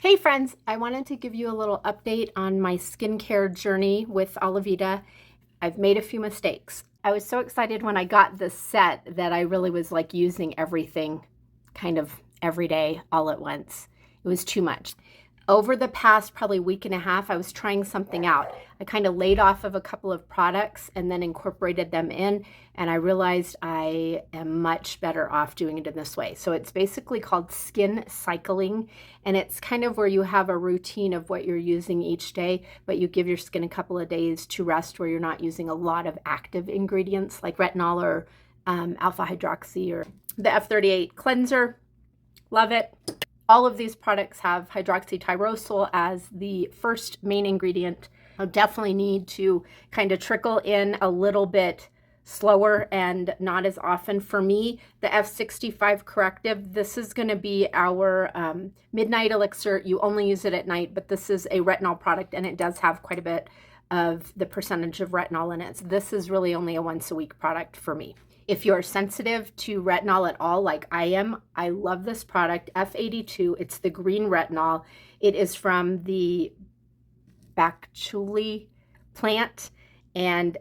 Hey friends, I wanted to give you a little update on my skincare journey with Oliveda. I've made a few mistakes. I was so excited when I got this set that I really was like using everything kind of every day all at once. It was too much. Over the past probably week and a half, I was trying something out. I kind of laid off of a couple of products and then incorporated them in, and I realized I am much better off doing it in this way. So it's basically called skin cycling, and it's kind of where you have a routine of what you're using each day, but you give your skin a couple of days to rest where you're not using a lot of active ingredients like retinol or alpha hydroxy or the F38 cleanser. Love it. All of these products have hydroxytyrosol as the first main ingredient. I'll definitely need to kind of trickle in a little bit slower and not as often. For me, the F65 corrective, this is going to be our midnight elixir. You only use it at night, but this is a retinol product and it does have quite a bit of the percentage of retinol in it. So this is really only a once a week product for me. If you're sensitive to retinol at all, like I am, I love this product, F82. It's the green retinol. It is from the Bacchuli plant. And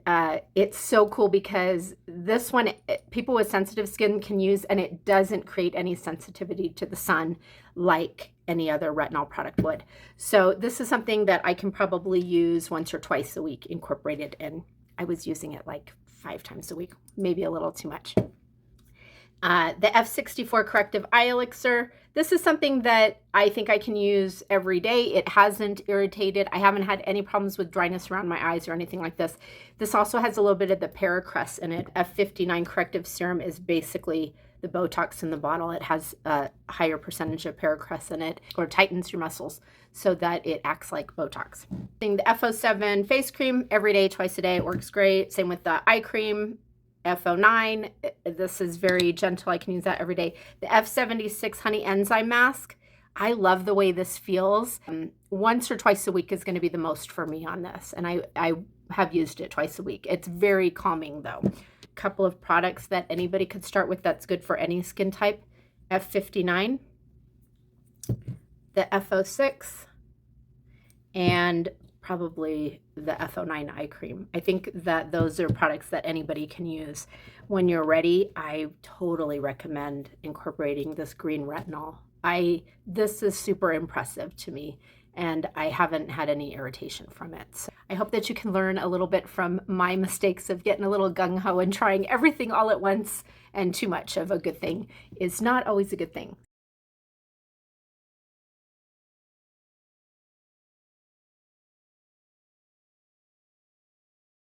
it's so cool because this one, people with sensitive skin can use, and it doesn't create any sensitivity to the sun like any other retinol product would. So this is something that I can probably use once or twice a week incorporated in. I was using it like 5 times a week, maybe a little too much. The F64 Corrective Eye Elixir. This is something that I think I can use every day. It hasn't irritated. I haven't had any problems with dryness around my eyes or anything like this. This also has a little bit of the paracress in it. F59 Corrective Serum is basically the Botox in the bottle. It has a higher percentage of paracress in it, or tightens your muscles so that it acts like Botox. The F07 face cream, every day, twice a day. It works great. Same with the eye cream. F09, this is very gentle. I can use that every day. The F76 honey enzyme mask. I love the way this feels. Once or twice a week is going to be the most for me on this, and I have used it twice a week. It's very calming though. A couple of products that anybody could start with that's good for any skin type. F59, the F06, and probably the F09 eye cream. I think that those are products that anybody can use. When you're ready, I totally recommend incorporating this green retinol. This is super impressive to me, and I haven't had any irritation from it. So I hope that you can learn a little bit from my mistakes of getting a little gung-ho and trying everything all at once, and too much of a good thing is not always a good thing.